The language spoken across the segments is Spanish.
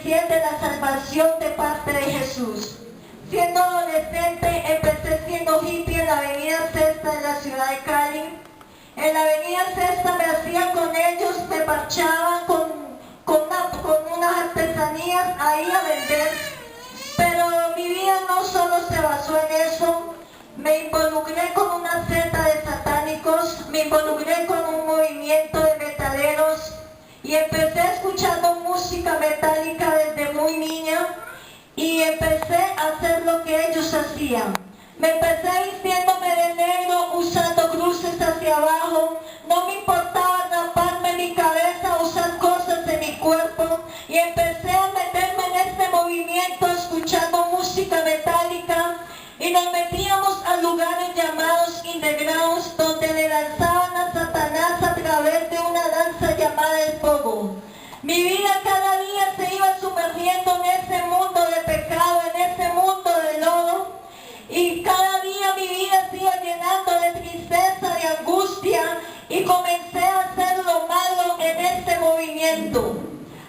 inicié de la salvación de parte de Jesús. Siendo adolescente, empecé siendo hippie en la avenida Sexta de la ciudad de Cali. En la avenida Sexta me hacía con ellos, me parchaban con unas artesanías ahí a vender. Pero mi vida no solo se basó en eso. Me involucré con una secta de satánicos, me involucré con un movimiento de metaleros y empecé escuchando música metálica desde muy niña y empecé a hacer lo que ellos hacían. Me empecé vistiéndome de negro, usando cruces hacia abajo, no me importaba raparme mi cabeza, usar cosas en mi cuerpo y empecé a meterme en este movimiento escuchando música metálica. Y nos metíamos a lugares llamados undergrounds, donde le lanzaban a Satanás a través de una danza llamada el pogo. Mi vida cada día se iba sumergiendo en ese mundo de pecado, en ese mundo de lodo. Y cada día mi vida se iba llenando de tristeza, de angustia. Y comencé a hacer lo malo en este movimiento.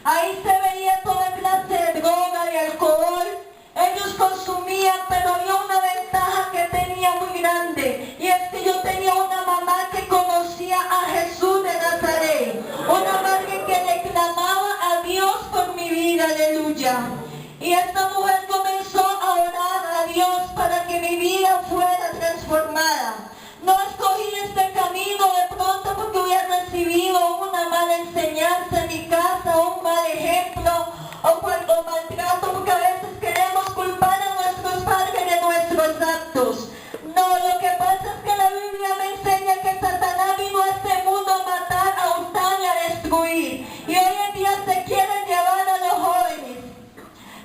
Ahí se veía toda clase de droga, de alcohol. Ellos consumían, pero había una ventaja que tenía muy grande, y es que yo tenía una mamá que conocía a Jesús de Nazaret, una madre que le clamaba a Dios por mi vida, aleluya. Y esta mujer comenzó a orar a Dios para que mi vida fuera transformada. No escogí este camino de pronto porque hubiera recibido una mala enseñanza en mi casa, un mal ejemplo, o maltrato, porque a veces queremos culpar a nuestros padres de nuestros actos. No, lo que pasa es que la Biblia me enseña que Satanás vino a este mundo a matar, a hurtar y a destruir. Y hoy en día se quieren llevar a los jóvenes.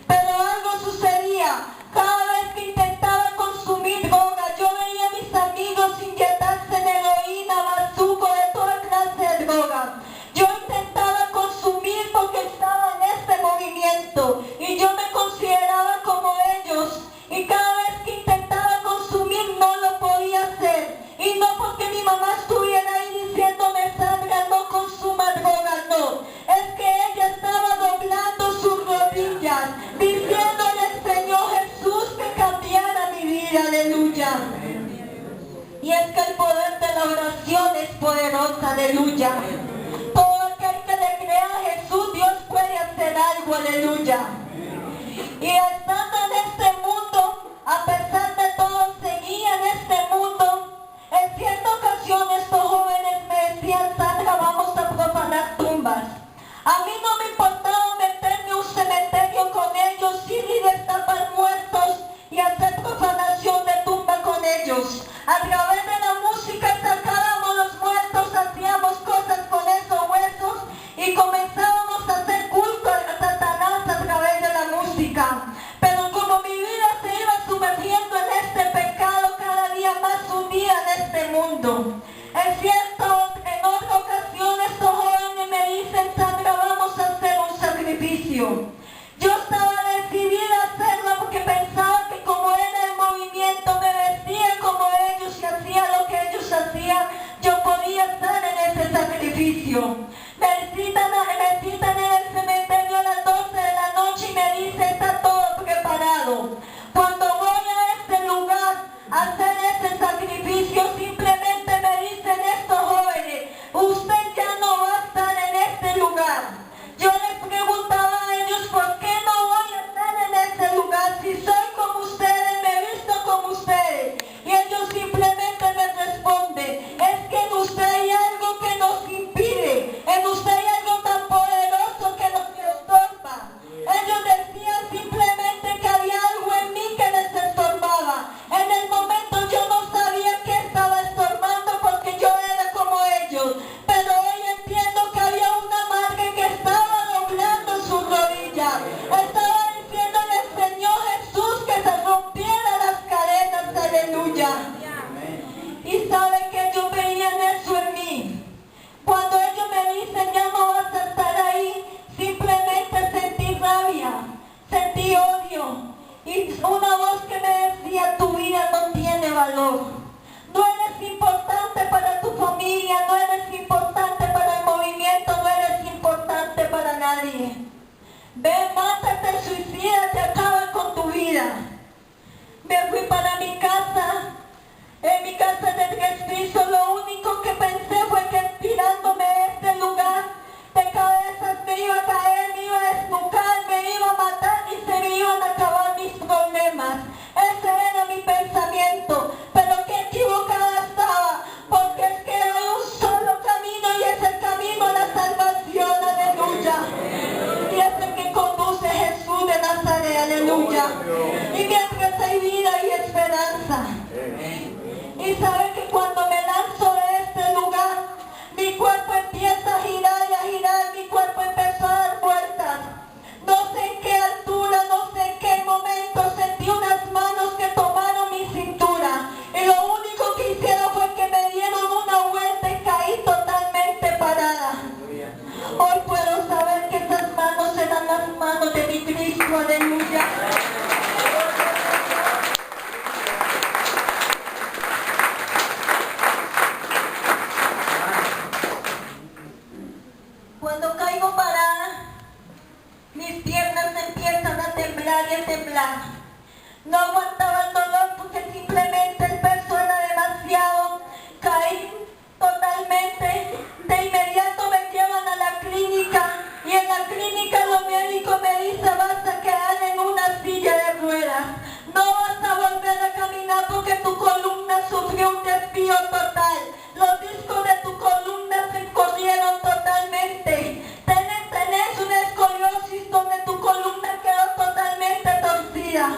Pero algo sucedía. Cada vez que intentaba consumir droga, yo veía a mis amigos inyectarse en heroína, bazuco, de toda clase de droga. Yo intentaba consumir porque estaba en este movimiento y yo me consideraba como ellos, y cada vez que intentaba consumir no lo podía hacer, y no porque mi mamá estuviera ahí diciéndome: Sandra, no consuma droga, no, es que ella estaba doblando sus rodillas diciéndole al Señor Jesús que cambiara mi vida, aleluya. Y es que el poder de la oración es poderosa, aleluya. Todo aquel que le crea a Jesús, Dios puede hacer algo, aleluya. Y estando en este mundo, a pesar de todo, seguía en este mundo. En cierta ocasión estos jóvenes me decían: Sandra, vamos a profanar tumbas. A mí no me importaba meterme a un cementerio con ellos, ir y destapar muertos y hacer profanación de tumba con ellos. A través de la música sacábamos los muertos, hacíamos cosas con esos huesos y comenzábamos a hacer culto a Satanás a través de la música. Pero como mi vida se iba sumergiendo en este pecado, cada día más hundida en este mundo. Es cierto, en otra ocasión estos jóvenes me dicen: Sandra, vamos a hacer un sacrificio. Yo estaba decidida a hacerlo porque pensaba que como era el movimiento, me vestía como ellos y hacía lo que ellos hacían, yo podía estar en ese sacrificio. Me citan en el cementerio a las 12 de la noche y me dicen: está todo preparado. Cuando voy a este lugar a hacer ese sacrificio, simplemente me dicen estos jóvenes: usted ya no va a estar en este lugar. Yo les preguntaba a ellos: ¿por qué no voy a estar en ese lugar si soy como ustedes, me he visto como ustedes? Y ellos simplemente me responden: es que en usted hay algo que nos impide. bailar y a temblar. No aguantaba el dolor porque simplemente el peso era demasiado. Caí totalmente. De inmediato me llevan a la clínica y en la clínica los médicos me dicen: vas a quedar en una silla de ruedas. No vas a volver a caminar porque tu columna sufrió un desvío total. Los discos de tu columna se corrieron totalmente. Tenés una escoliosis donde tu columna quedó totalmente torcida.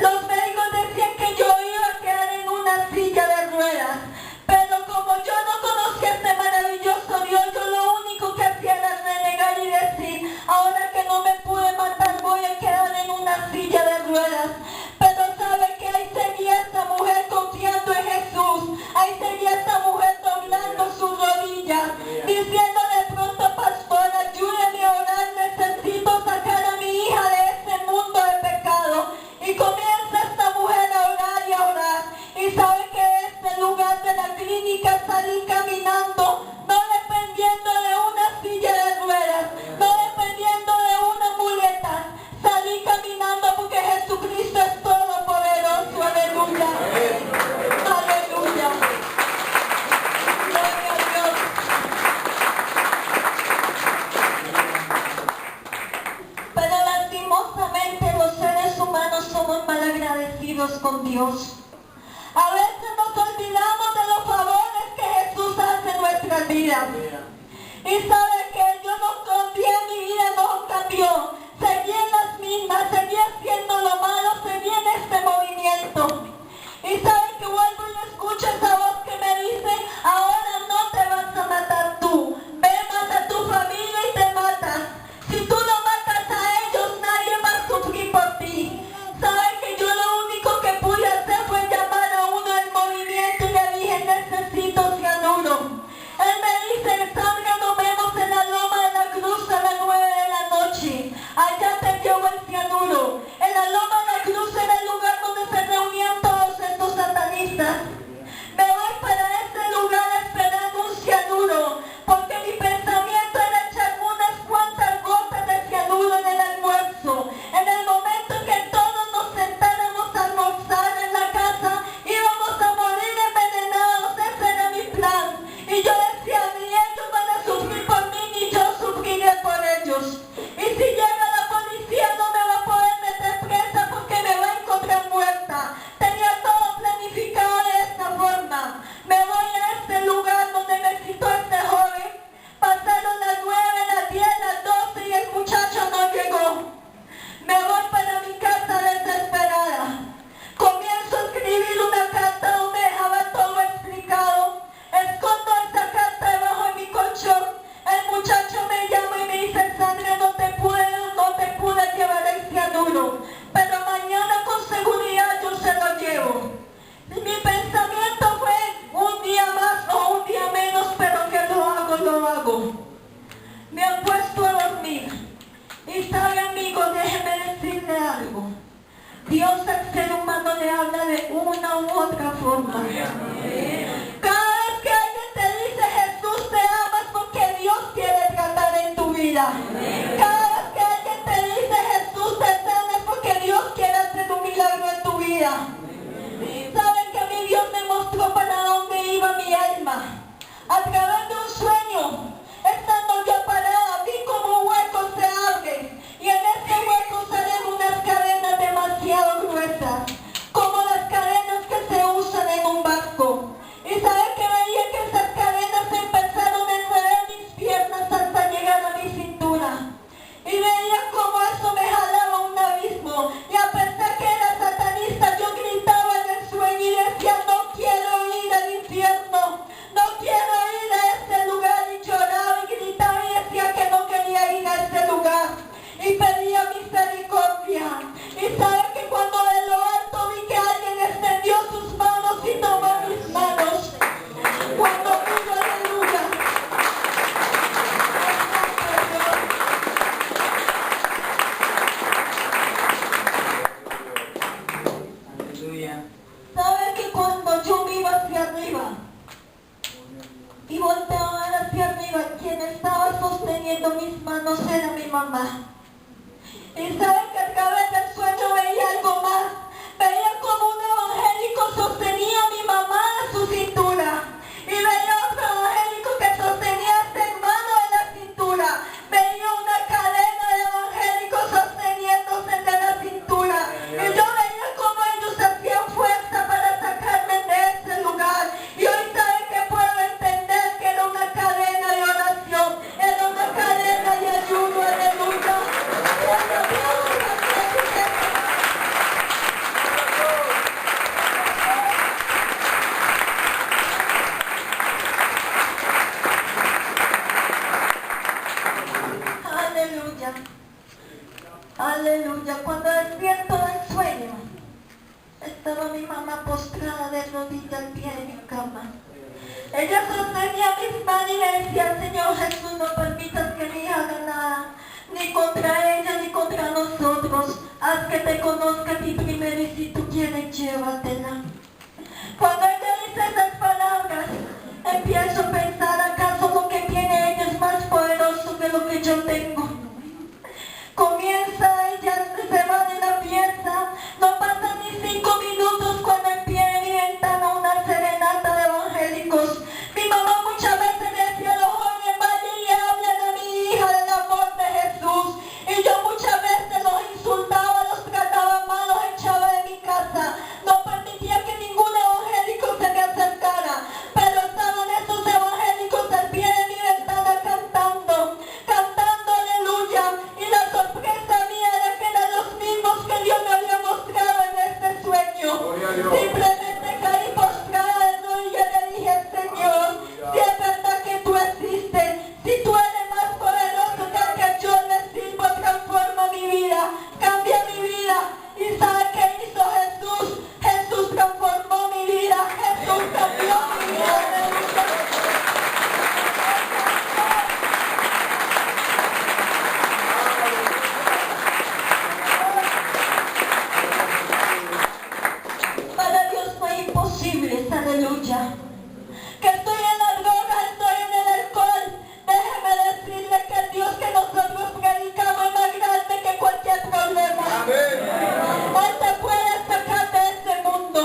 Los médicos decían que yo iba a quedar en una silla de ruedas. Pero como yo no conocía a este maravilloso Dios, yo lo único que hacía era renegar y decir: ahora que no me pude matar, voy a quedar en una silla de ruedas. Pero sabe que ahí seguía esta mujer confiando en Jesús. Ahí seguía esta mujer doblando sus rodillas, diciendo de pronto: pastor, ayúdeme a orar, necesito sacar a mi hija de este mundo de pecado. Y comienza esta mujer a orar y a orar. Y sabe que de este lugar de la clínica salí caminando, no dependiendo de una silla de ruedas, no dependiendo de una muleta. Salí caminando porque Jesucristo es todopoderoso. Aleluya. Aleluya. Gloria a Dios. Pero lastimosamente los seres humanos somos malagradecidos con Dios. A veces nos olvidamos de los favores que Jesús hace en nuestras vidas. Y sabe que yo no cambié, mi vida no cambió. Seguí en las mismas, seguí haciendo lo malo, seguí en este movimiento. Y sabe que vuelvo y escucho esa voz que me dice: ahora no te vas a matar tú. Ve, mata a tu familia y te matas. Si tú no matas a ellos, nadie va a sufrir por ti. Sabe que yo lo único que pude hacer fue llamar a uno del movimiento y le dije: necesito cianuro. Él me dice: salga, nos vemos en la loma de la cruz a las 9 de la noche. Allá te llevo el cianuro. En la loma de la cruz era el lugar donde se reunían todos estos satanistas. Me voy para ese lugar esperando un cianuro, porque mi pensamiento era echar unas cuantas gotas de cianuro en el almuerzo. En el momento que todos nos sentáramos a almorzar en la casa, íbamos a morir envenenados. Ese era mi plan. Y yo decía: ni ellos van a sufrir por mí, ni yo sufriré por ellos. Y si llega la policía, no me va a poder meter presa porque me va a encontrar muerta. Tenía todo planificado de esta forma. Me voy a este lugar donde me citó este joven. Pasaron las 9, las 10, las 12 y el muchacho no llegó. Me voy para mi casa desesperada. Comienzo a escribir una carta donde dejaba todo explicado. Escondo esa carta debajo de mi colchón. El muchacho me llama y me dice: Sandra, no te pude llevar el cianuro, pero mañana con seguridad yo se lo llevo. Mi pensamiento fue: un día más o un día menos, pero que lo hago, lo hago. Me han puesto a dormir. Y sabe, amigo, déjeme decirle algo. Dios al ser humano le habla de una u otra forma. Cada vez que alguien te dice: Jesús te ama, es porque Dios quiere tratar en tu vida. Cada vez que alguien te dice: Jesús te sana, es porque Dios quiere hacer un milagro en tu vida. Saben que mi Dios me mostró para dónde iba mi alma. A través de un sueño, estando yo parada, vi como un hueco se abre. Y en ese hueco salen unas cadenas demasiado gruesas, como las cadenas que se usan en un barco. Y sabe que veía que esas cadenas empezaron a enredar mis piernas hasta llegar a mi cintura. Y veía como eso me jalaba a un abismo. Y a pesar que era satanista, yo gritaba en el sueño y decía: no quiero ir al infierno, no quiero ir a ese lugar. Y lloraba y gritaba y decía que no quería ir a ese lugar. Y pedía misericordia. Y sabe que cuando de lo alto vi que alguien extendió sus manos y tomó mis manos. Cuando digo aleluya. Aleluya. Sabe que cuando yo miro hacia arriba y volteo a ver hacia arriba, quien estaba sosteniendo mis manos era mi mamá. Y sabe que a través del sueño Aleluya. Aleluya. Cuando despierto del sueño, estaba mi mamá postrada de rodillas al pie de mi cama. Ella sostenía mis manos y le decía: Señor Jesús, no permitas que mi hija haga nada, ni contra ella ni contra nosotros. Haz que te conozca a ti primero y si tú quieres, llévatela. Cuando ella dice esas palabras, empiezo a pensar: ¿acaso lo que tiene ella es más poderoso que lo que yo tengo? Comienza ella, se va de la pieza, no pasan ni 5 minutos cuando en pie de mi ventana una serenata de evangélicos. Mi mamá muchas veces me decía a los jóvenes: vayan y hablen a mi hija del amor de Jesús. Y yo muchas veces los insultaba, los trataba mal, los echaba de mi casa. No permitía que ningún evangélico se me acercara. Pero estaban esos evangélicos al pie de mi ventana cantando aleluya. Y la sorpresa mía era que eran los mismos que Dios me había mostrado en este sueño. Simplemente caí postrada de rodillas y le dije: Señor, si es verdad que tú existes, si tú eres más poderoso que el que yo le sirvo, transforma mi vida, cambia mi vida. ¿Y sabe qué hizo Jesús? Jesús transformó mi vida, Jesús cambió mi vida. Para Dios no es imposible, aleluya. Que estoy en la droga, estoy en el alcohol. Déjeme decirle que el Dios que nosotros predicamos es más grande que cualquier problema. Él te puede sacar de este mundo.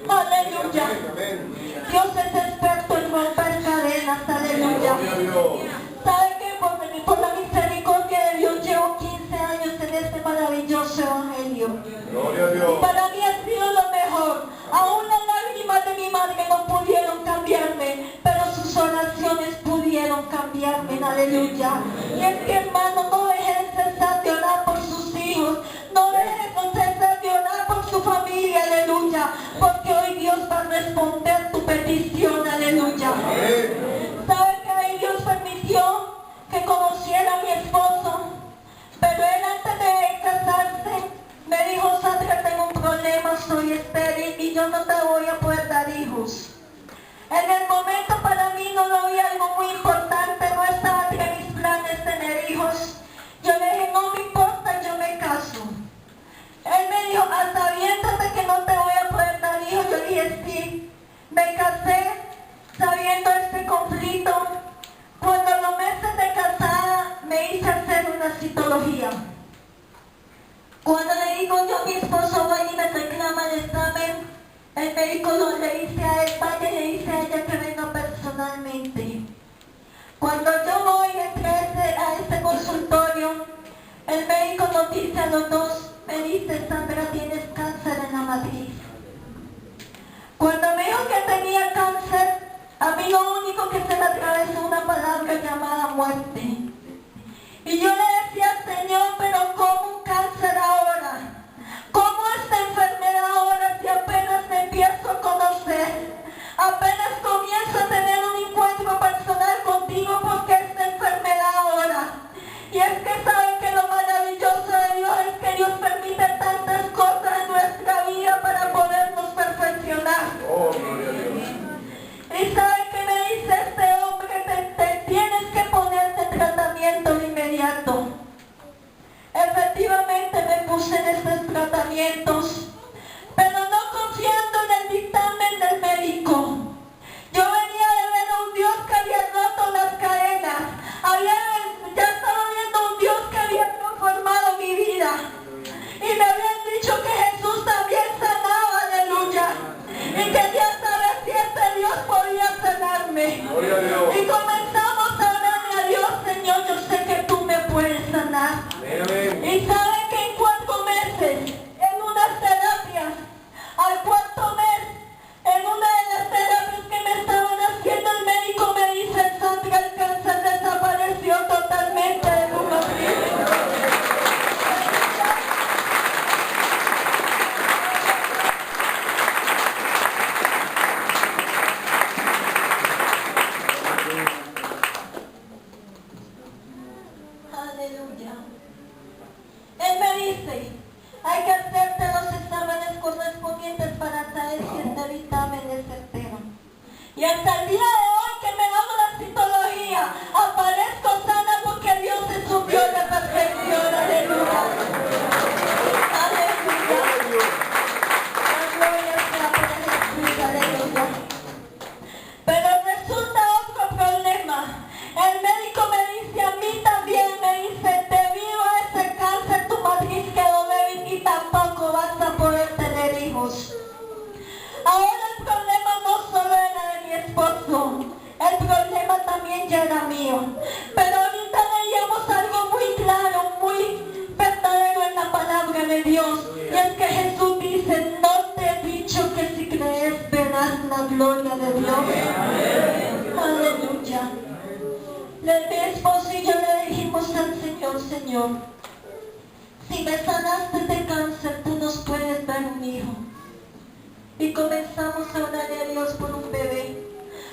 Aleluya. Dios es experto en romper cadenas, aleluya. ¿Sabe qué? Por la misericordia de Dios llevo 15 años en este maravilloso evangelio. Y para mí ha sido lo mejor. Aún las lágrimas de mi madre no pudieron cambiarme, pero sus oraciones pudieron cambiarme, aleluya. Y es que, hermano, no deje de cesar de orar por sus hijos, no deje de cesar de orar por su familia, aleluya, porque hoy Dios va a responder tu petición, aleluya. ¿Sabe que ahí Dios permitió que conociera a mi esposo? Pero él, antes de casarse, me dijo: Sandra, tengo un problema, soy estéril y yo no te voy a poder dar hijos. En el momento para mí no lo vi algo muy importante, no estaba entre mis planes tener hijos. Yo le dije: no me importa, yo me caso. Él me dijo: a sabiendas de que no te voy a poder dar hijos. Yo dije: sí. Me casé sabiendo este conflicto. Cuando a los meses de casada me hice hacer una citología. Cuando le digo yo a mi esposo: vaya y me reclama el examen, el médico le dice a él: vaya y le dice a ella que venga personalmente. Cuando yo voy a este consultorio, el médico nos dice a los dos, me dice: Sandra, tienes cáncer en la matriz. Cuando me dijo que tenía cáncer, a mí lo único que se me atravesó una palabra llamada muerte. Y yo le decía: Señor, pero ¿cómo un cáncer ahora? ¿Cómo esta enfermedad ahora si apenas me empiezo a conocer? Apenas comienzo a tener un encuentro personal contigo, porque esta enfermedad ahora. Y es que saben que lo maravilloso de Dios es que Dios permite tantas cosas en nuestra vida para podernos perfeccionar. ¿Y saben qué me dice este hombre? Te tienes que ponerte tratamiento de inmediato. Aleluya. Él me dice, hay que hacerte los exámenes correspondientes para saber si este dictamen es certero. Y hasta el día de hoy que me hago la citología, aparezco sana porque Dios es un Dios de perfección. Aleluya. Aleluya. La gloria sea para Jesús. Aleluya. Pero resulta otro problema. El médico me dice a mí también, me dice, debido a ese cáncer tu matriz quedó débil y tampoco vas a poder tener hijos. Ahora el problema no solo era de mi esposo, el problema también ya era mío. Pero ahorita leíamos algo muy claro, muy verdadero en la palabra de Dios. Y es que Jesús dice, no te he dicho que si crees verás la gloria de Dios. Aleluya. Mi esposo y yo le dijimos al Señor, Señor, si me sanaste de cáncer, tú nos puedes dar un hijo. Y comenzamos a orarle a Dios por un bebé.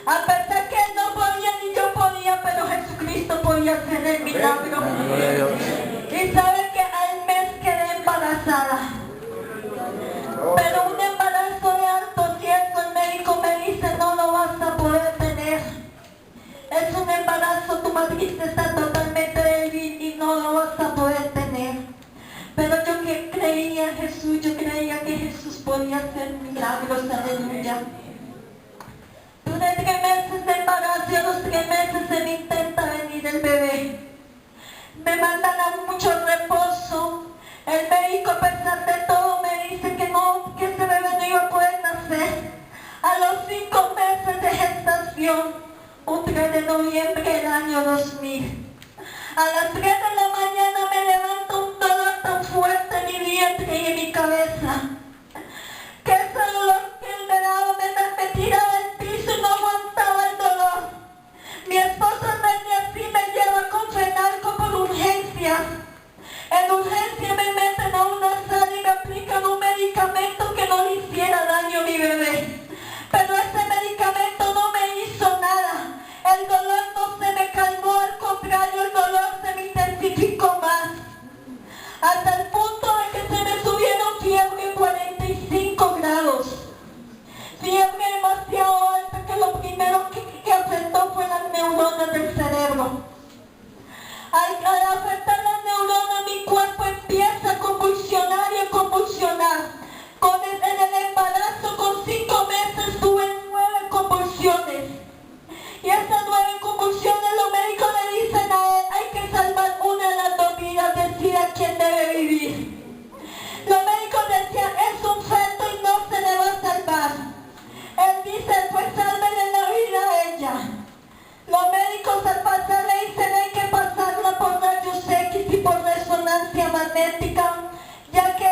A pesar que él no podía ni yo podía, pero Jesucristo podía hacer el milagro. Y sabe que al mes quedé embarazada. Pero un embarazo de alto riesgo, el médico me dice, no lo vas a poder tener. Es un embarazo, tu matriz está totalmente débil y no lo vas a poder tener. Pero yo que creía en Jesús, yo creía que Jesús podía hacer milagros, aleluya. Duré 3 meses de embarazo y a los 3 meses se me intenta venir el bebé. Me mandan a mucho reposo. El médico, a pesar de todo, me dice que no, que ese bebé no iba a poder nacer. A los 5 meses de gestación, un 3 de noviembre del año 2000. A las 3 de la mañana me levanta un dolor tan fuerte en mi vientre y en mi cabeza, que ese dolor que él me daba me tiraba al piso y no aguantaba el dolor. Mi esposo así me lleva con Fenalco por urgencias. En urgencia me meten a una sala y me aplican un medicamento que no le hiciera daño a mi bebé. Pero ese medicamento no me hizo nada. El dolor no se me calmó, al contrario, el dolor se me intensificó más. Hasta el punto de que se me subieron fiebre 45 grados. Fiebre demasiado alta que lo primero que afectó fue las neuronas del cerebro. Al afectar las neuronas, mi cuerpo empieza a convulsionar y a convulsionar. En el embarazo, con 5 meses, tuve 9 convulsiones. Y esas 9 convulsiones, los médicos le dicen a él, hay que salvar una de las 2 vidas, decida quién debe vivir. Los médicos decían, es un feto y no se le va a salvar. Él dice, pues sálvenle la vida a ella. Los médicos al pasar le dicen, hay que pasarla por rayos X y por resonancia magnética, ya que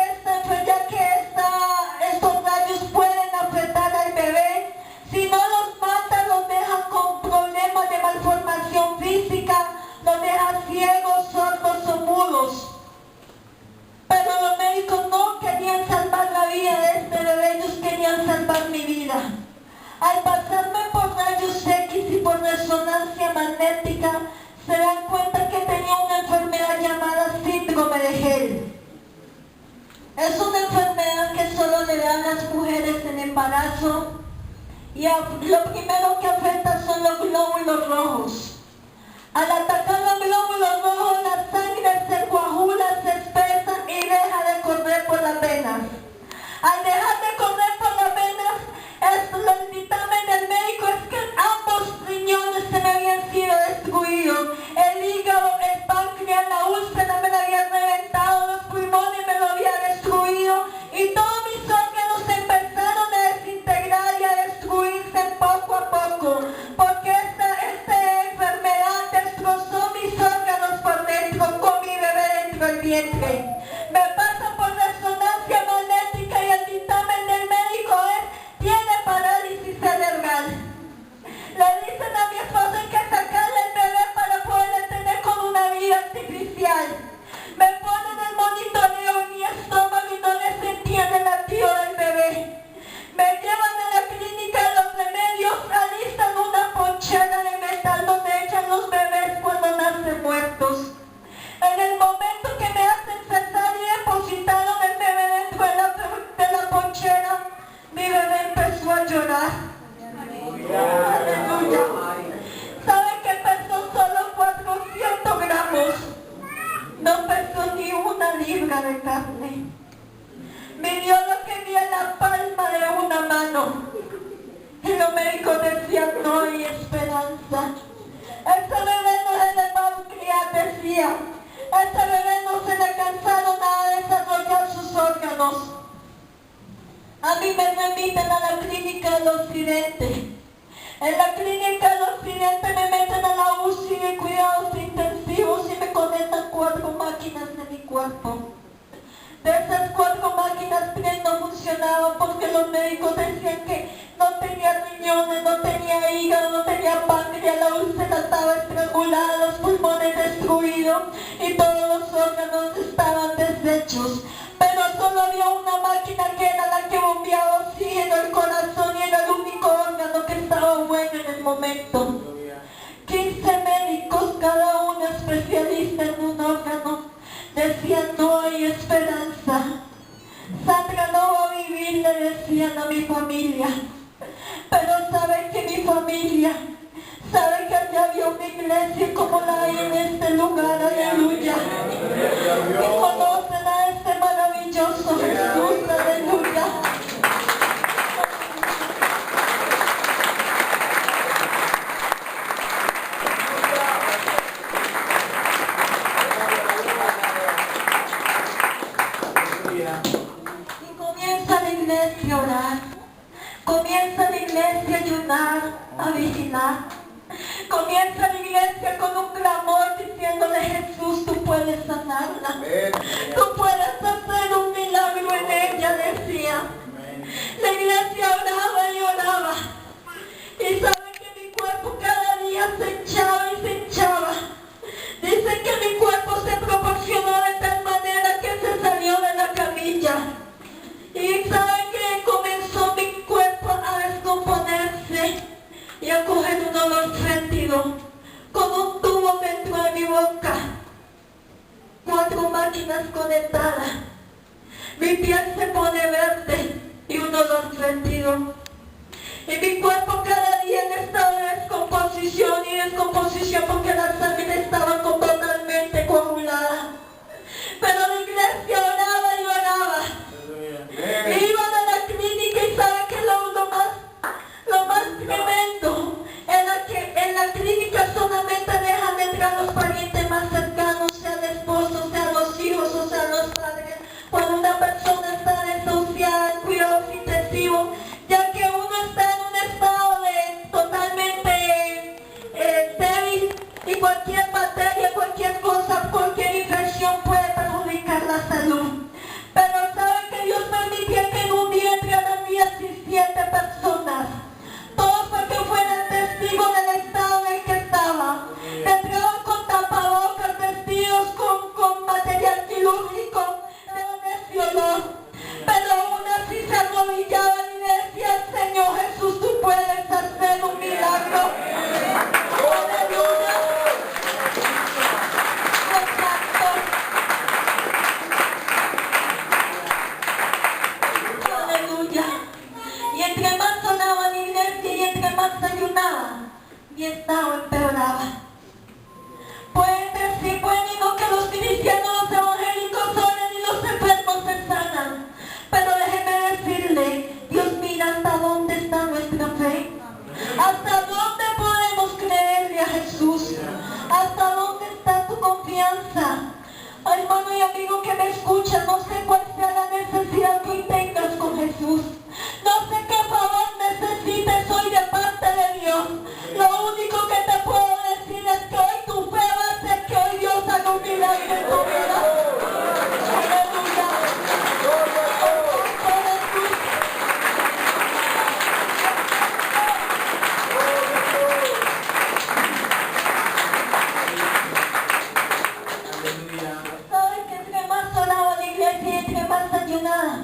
estos rayos pueden afectar al bebé. Si no los mata, los deja con problemas de malformación física, los deja ciegos, sordos o mudos. Pero los médicos no querían salvar la vida de este bebé, ellos querían salvar mi vida. Al pasarme por rayos X y por resonancia magnética, se dan cuenta que tenía una enfermedad llamada síndrome de Gel. Es una enfermedad que solo le dan a las mujeres en embarazo y lo primero que afecta son los glóbulos rojos. Al atacar los glóbulos rojos, la sangre se coagula, se espesa y deja de correr por las venas. Al dejar de correr por las venas, el dictamen del médico es que ambos riñones se me habían sido destruidos. El hígado, el páncreas, la úlcera me la habían reventado, los pulmones me lo habían destruido y todos mis órganos se empezaron a desintegrar y a destruirse poco a poco, porque esta enfermedad destrozó mis órganos por dentro, con mi bebé dentro del vientre. Me pasa por resonancia magnética y el dictamen del médico es, tiene parálisis cerebral. Le dicen a mi esposo, hay que sacarle el bebé para poderle tener con una vida artificial. Me ponen el monitoreo en mi estómago y no les sentían el latido del bebé. Me llevan a la clínica de los remedios, alistan una ponchera de metal donde echan los bebés cuando nacen muertos. En figura de carne. Midió lo que vi en la palma de una mano. Y los médicos decían, no hay esperanza. Este bebé no se le va a criar, decía. Este bebé no se le alcanzaron a desarrollar sus órganos. A mí me remiten a la clínica del Occidente. En la clínica del Occidente me meten a la UCI de cuidados intensivos y me conectan 4 máquinas de mi cuerpo. De esas 4 máquinas 3 no funcionaban porque los médicos decían que no tenía riñones, no tenía hígado, no tenía páncreas, la úlcera estaba estrangulada, los pulmones destruidos y todos los órganos estaban deshechos. Pero solo había una máquina que era la que bombeaba oxígeno al corazón y era el único órgano que estaba bueno en el momento. 15 médicos, cada uno especialista en un órgano, decían no hay esperanza. Sandra no va a vivir, le decían a mi familia. Pero saben que mi familia, saben que allá había una iglesia como la hay en este lugar, aleluya. Que conocen a este maravilloso Jesús, aleluya. Y comienza la iglesia a orar. Comienza la iglesia a ayunar, a vigilar. Comienza la iglesia con un clamor diciéndole Jesús, tú puedes sanarla. Tú puedes hacer un milagro en ella, decía. La iglesia oraba y oraba. Y saben que mi cuerpo cada día se hinchaba y se hinchaba. Dicen que mi cuerpo se proporcionó de tal manera que se salió de la camilla. Y saben que comenzó mi cuerpo a descomponerse y a coger un olor fétido, con un tubo dentro de mi boca, 4 máquinas conectadas. Mi piel se pone verde y un olor fétido. Y mi cuerpo cada día en estado de descomposición y descomposición porque la sangre estaba totalmente coagulada. Pero la iglesia oraba y oraba. Iban a la clínica y saben que lo más tremendo era que en la clínica solamente dejan entrar los parientes más cercanos, sea el esposo, sea los hijos o sea los padres. Cuando una persona está desahuciada en cuidados intensivos, ya que uno está en un estado de totalmente débil y cualquier bacteria, cualquier cosa, cualquier infección puede perjudicar la salud. Pero saben que Dios permitía que en un día entraran 17 personas. Todos porque fueran testigos del estado en el que estaba. Entraban con tapabocas, vestidos con material quirúrgico, pero de ese olor. Pero aún así se arrodillaban y decían, Señor Jesús, tú puedes hacer un milagro. Aleluya. Aleluya. Y entre más sonaba la iglesia y entre más ayunaba, mi estado empeoraba. Pueden decir, bueno, que los cristianos, los evangélicos oran y los enfermos se sanan. Pero déjeme decirle, Dios mira hasta dónde está nuestra fe. Hasta dónde podemos creerle a Jesús. Hasta dónde está tu confianza. Hermano y amigo que me escucha, no sé cuál sea la necesidad que hoy tengas con Jesús. No sé qué favor necesites hoy de parte de Dios. Lo único que te puedo decir es que hoy tu fe va a hacer que hoy Dios haga un milagro en tu vida. Aleluya. ¿Sabes que entre más sonaba la iglesia y entre más ayunaba,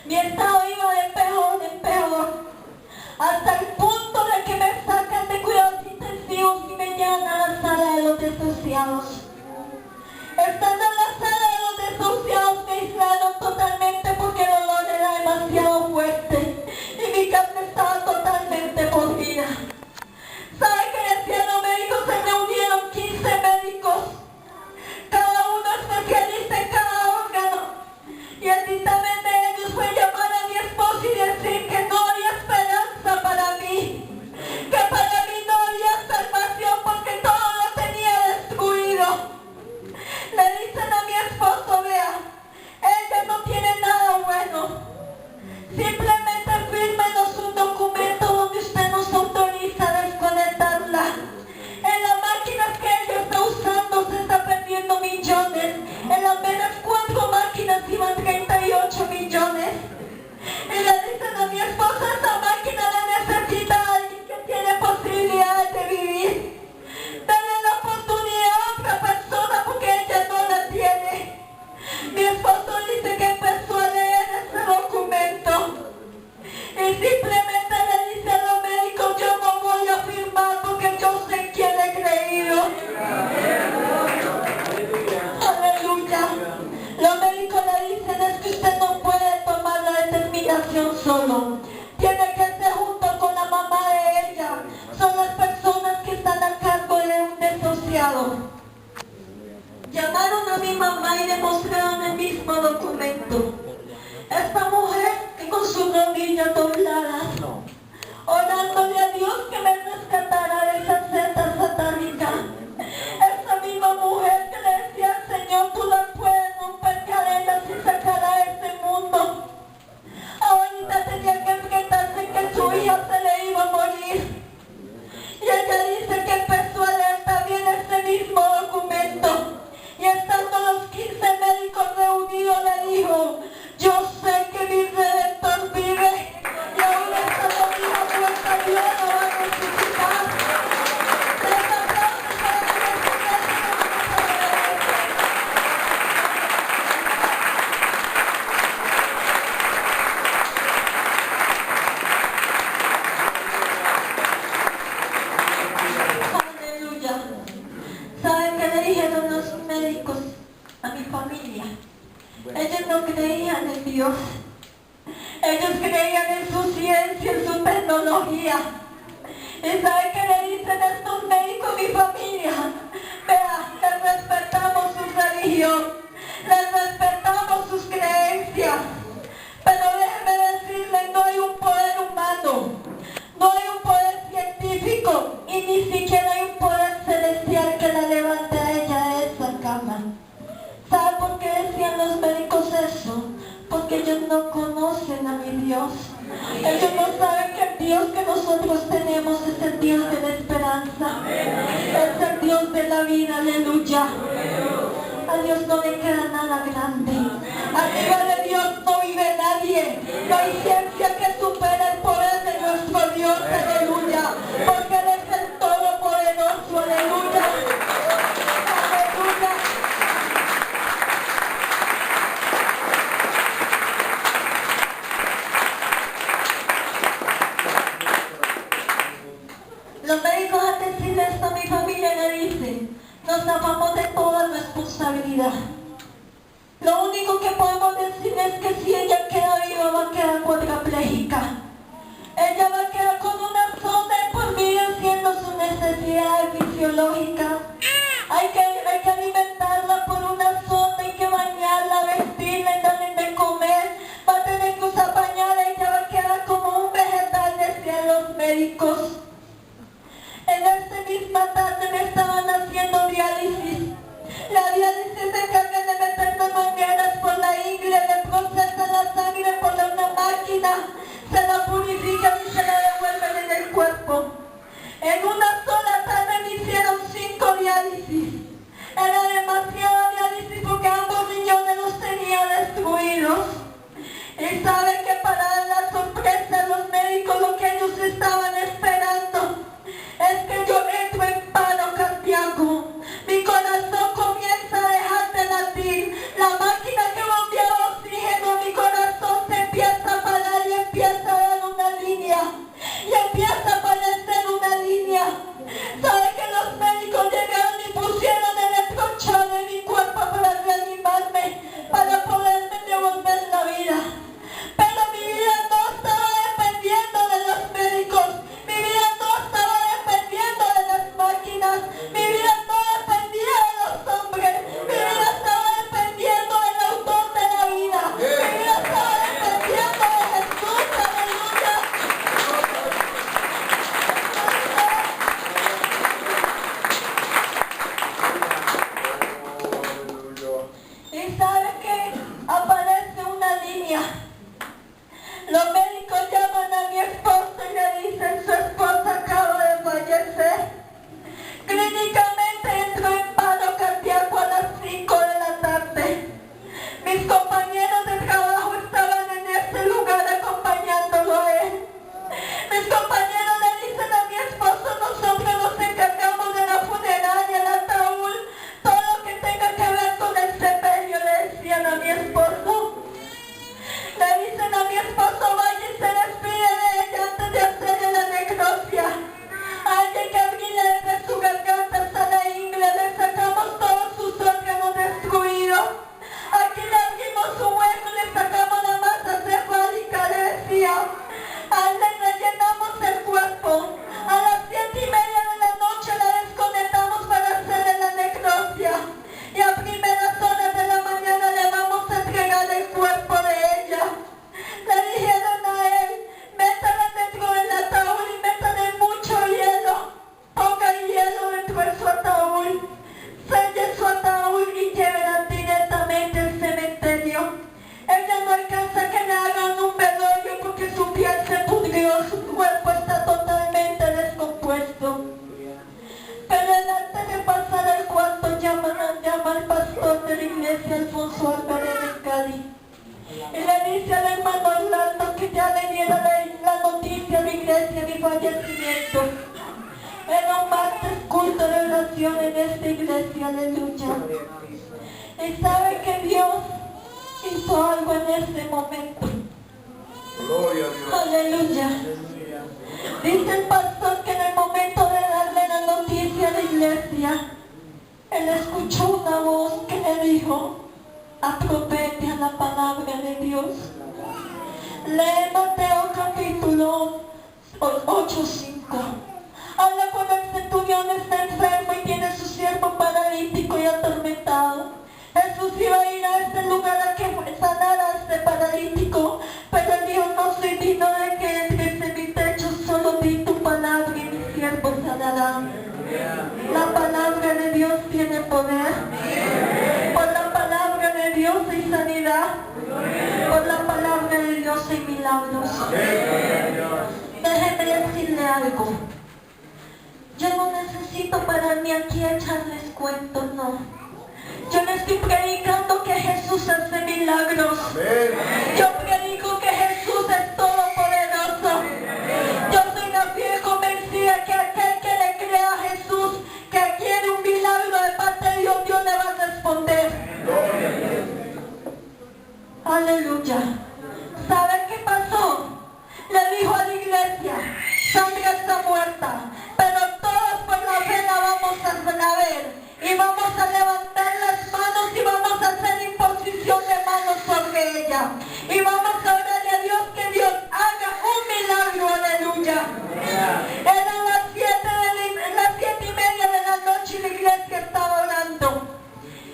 mi estado iba de peor en peor, hasta el punto de que me sacan de cuidados intensivos y me llevan a la sala de los desahuciados. Estando en la sala de los desahuciados me aislaron totalmente porque el olor era demasiado fuerte y mi carne estaba totalmente podrida. ¿Sabe qué decían los médicos? Se reunieron 15 médicos, cada uno especialista en cada órgano. Llamaron a mi mamá y le mostraron el mismo documento. Esta mujer que con sus rodillas dobladas, orándole a Dios que me rescatara de esa secta satánica. Esa misma mujer que le decía al Señor, tú la puedes romper cadenas y sacará de este mundo. Ahorita tenía que enfrentarse que su hija se le iba a morir. Y ella dice que empezó a leer también ese mismo documento. Y estando los 15 médicos reunidos le dijo, yo sé que mi Redentor vive y aún estando vivo nuestra Dios no va a necesitar. Les aplausos para que les Aleluya. ¿Saben qué le dijeron los médicos a mi familia? Ellos no creían en Dios. Ellos creían en su ciencia, en su tecnología. ¿Y saben qué le dicen estos médicos a mi familia? Vea, les respetamos su religión, les respetamos sus creencias, pero déjeme decirles, no hay un poder humano, no hay un poder científico y ni siquiera hay un poder celestial que la levante a ella de esa cama. ¿Sabe por qué decían los médicos eso? Porque ellos no conocen a mi Dios. Ellos no saben que el Dios que nosotros tenemos es el Dios de la esperanza. Es el Dios de la vida, aleluya. A Dios no le queda nada grande. Arriba de Dios no vive nadie. No hay ciencia que supere el poder de nuestro Dios, aleluya. Porque Él es el Todopoderoso, aleluya. Aleluya. Los médicos al decirle esto a mi familia le dicen, nos zafamos de toda responsabilidad. Lo único que podemos decir es que si ella queda viva va a quedar cuadraplégica. Ella va a quedar con una sonda de por vida haciendo sus necesidades fisiológicas. Hay que alimentarla por una sonda, hay que bañarla, vestirla y darle de comer. Va a tener que usar pañales y ella va a quedar como un vegetal, decían los médicos. En esta misma tarde me estaban haciendo diálisis. La diálisis se encarga de meternos mangueras por la ingle, le procesan la sangre por una máquina, se la purifican y se la devuelven en el cuerpo. En una sola tarde me hicieron 5 diálisis. aleluya. Gloria a Cristo. Y sabe que Dios hizo algo en ese momento. Gloria a Dios. Aleluya. Aleluya. Dice el pastor que en el momento de darle la noticia a la iglesia, él escuchó una voz que le dijo: atropella la palabra de Dios. Lee Mateo capítulo 8:5. Habla cuando el centurión está enfermo y tiene su siervo paralítico y atormentado. Jesús iba a ir a este lugar a que sanara a este paralítico, pero él dijo: no soy digno de que entres en mi techo, solo di tu palabra y mi siervo sanará. La palabra de Dios tiene poder. Por la palabra de Dios hay sanidad. Por la palabra de Dios hay milagros. Déjenme decirle algo. Yo no necesito pararme aquí a echarles cuentos, no. Yo le estoy predicando que Jesús hace milagros. Yo predico que Jesús es todopoderoso. Yo soy una fiel convencida que aquel que le crea a Jesús, que quiere un milagro de parte de Dios, Dios le va a responder. Aleluya. ¿Sabe qué pasó? Le dijo a la iglesia: Sandra está muerta, pero todos por la fe la vamos a ver. Y vamos a levantar las manos y vamos a hacer imposición de manos sobre ella. Y vamos a orarle a Dios que Dios haga un milagro, aleluya. Eran las 7:30 de la noche y la iglesia estaba orando.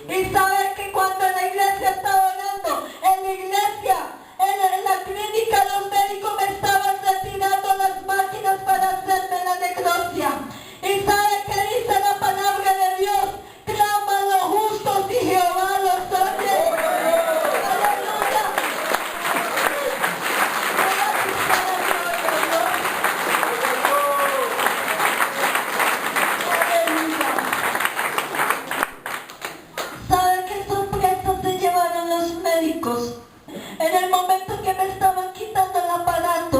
Y sabe que cuando la iglesia estaba orando, en la iglesia, en la clínica, los médicos me estaban retirando las máquinas para hacerme la necropsia. Y sabe que dice la palabra de Dios: claman los justos y Jehová los oye. Aleluya. Aleluya. ¿Sabe qué sorpresa se llevaron los médicos? En el momento que me estaban quitando el aparato,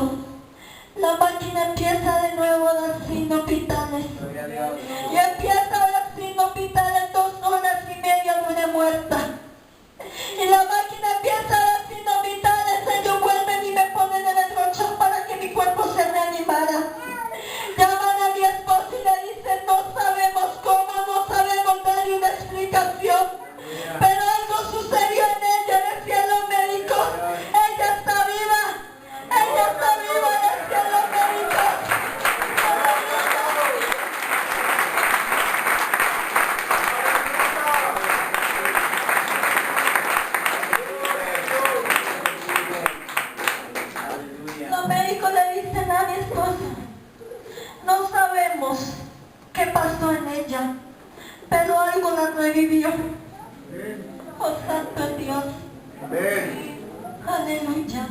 la máquina empieza de nuevo a dar signos vitales. Gloria a Dios. Y empieza a dar signos vitales 2 horas y media de una muerta. Y la máquina empieza a dar signos vitales, ellos vuelven y me ponen en el colchón para que mi cuerpo se reanimara. Llaman a mi esposo y le dicen: no sabemos cómo, no sabemos darle una explicación. Pero algo sucedió en ella, decían los médicos. Ella está viva. Ella está viva, decían los médicos. Aleluya. Los médicos le dicen a mi esposo: no sabemos qué pasó en ella, pero algo la revivió. Oh, santo es Dios. Aleluya.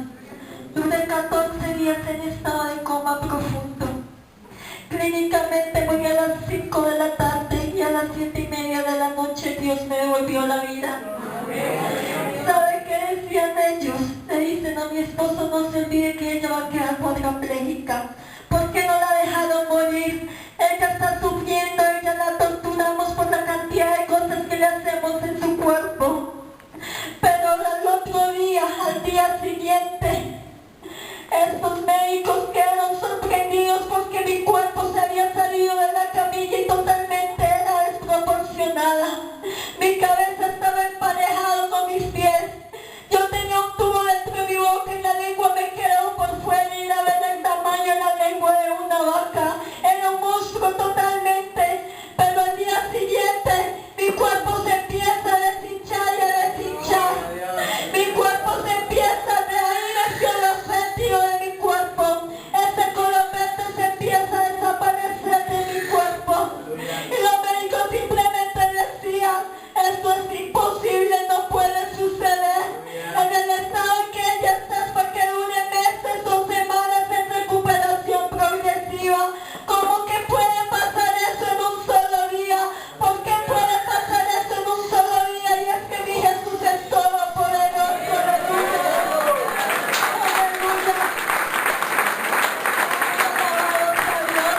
Duré 14 días en estado de coma profundo. Clínicamente voy a las 5 de la tarde y a las 7:30 de la noche Dios me devolvió la vida. ¿Sabe qué decían ellos? Le dicen a mi esposo: no se olvide que ella va a quedar cuadraplégica. ¿Por qué no la dejaron morir? Ella está sufriendo, ella la torturamos por la cantidad de cosas que le hacemos en su cuerpo. Pero al otro día, al día siguiente, estos médicos quedaron sorprendidos porque mi cuerpo se había salido de la camilla y totalmente era desproporcionada. Mi cabeza estaba emparejada con mis pies. Yo tenía un tubo dentro de mi boca y la lengua me quedó por fuera y la verdad el tamaño de la lengua de una vaca. Era un monstruo totalmente. Pero al día siguiente mi cuerpo se empieza a deshinchar y a deshinchar. Mi cuerpo se empieza a reír hacia los sentidos de mi cuerpo. Ese colopete se empieza a desaparecer de mi cuerpo. Y los médicos simplemente decían: esto es imposible, no puede suceder. En el estado en que ella está es para que dure meses o semanas en recuperación progresiva. ¿Cómo que puede pasar eso en un solo día? ¿Por qué puede pasar eso en un solo día? Y es que mi Jesús es todopoderoso. Aleluya. Aleluya. Alabado sea Dios.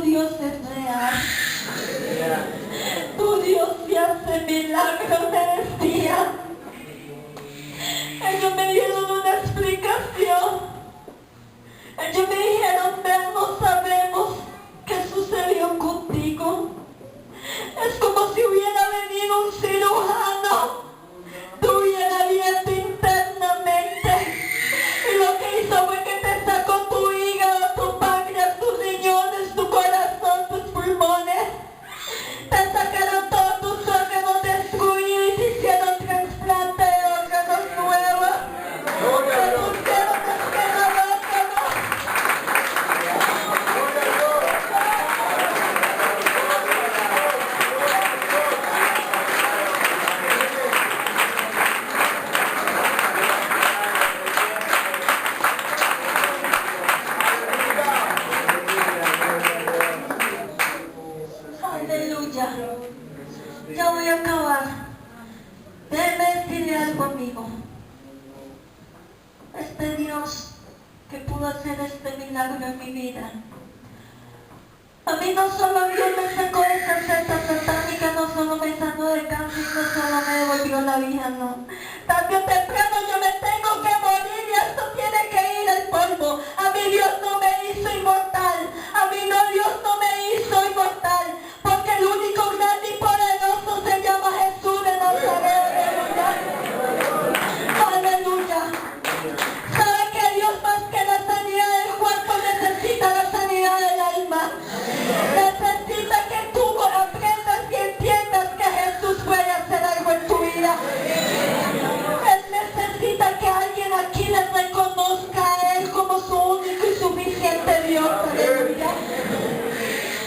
Dios es real. Tu Dios sí hace milagros, me decía. Ellos me dieron una explicación. Ellos me dijeron, ven, no sabemos qué sucedió contigo. Es como si hubiera venido un cirujano, tuviera abierto internamente, y lo que hizo fue que te sacó tu hígado, tu páncreas, tus riñones, tu corazón, tus pulmones, te sacaron todos tus órganos destruidos y te hicieron trasplante de órganos nuevos, te pusieron esperanógenos. Aleluya. Ya voy a acabar. Déjeme decirle algo, amigo. Este Dios que pudo hacer este milagro en mi vida. A mí no solo Dios me sacó de esa secta satánica, no solo me sanó de cáncer, no solo me devolvió la vida, no. Tarde o temprano yo me tengo que morir y esto tiene que ir al polvo. A mí Dios no me hizo inmortal. A mí no, Dios no me hizo inmortal. Porque el único grande y poderoso se llama Jesús de Nazaret. Aleluya. Aleluya. ¿Sabe que Dios más que la sanidad del cuerpo necesita la sanidad del alma? Necesita que tú aprendas y entiendas que Jesús puede hacer algo en tu vida. Él necesita que alguien aquí le reconozca a Él como su único y suficiente Dios. Aleluya.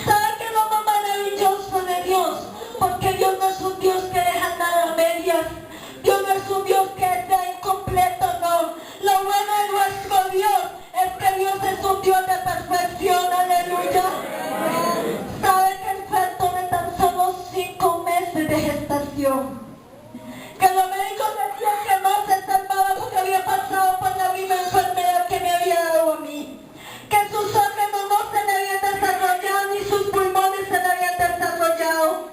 ¿Sabe qué es lo más maravilloso de Dios? Porque Dios no es un Dios que deja nada a medias. Dios no es un Dios que está incompleto, no. Lo bueno de nuestro Dios es que Dios es un Dios de perfección. Aleluya. ¿Sabe que el feto de tan solo 5 meses de gestación? Que los médicos decían que no se salvaba porque había pasado por la misma enfermedad que me había dado a mí. Que sus órganos no se le habían desarrollado ni sus pulmones se le habían desarrollado.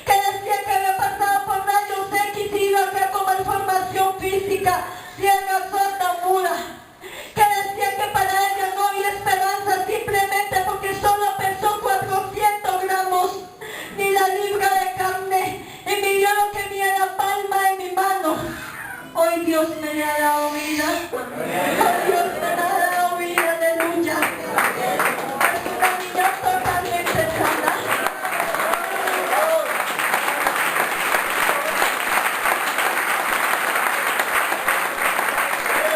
Que decía que había pasado por rayos X y iba a ser como información física, ciega, sorda, muda. Que decía que para ella no había esperanza simplemente porque solo pesó 400 gramos, ni la libra de carne, y midió lo que mide la palma de mi mano. Hoy Dios me ha dado vida. Hoy Dios me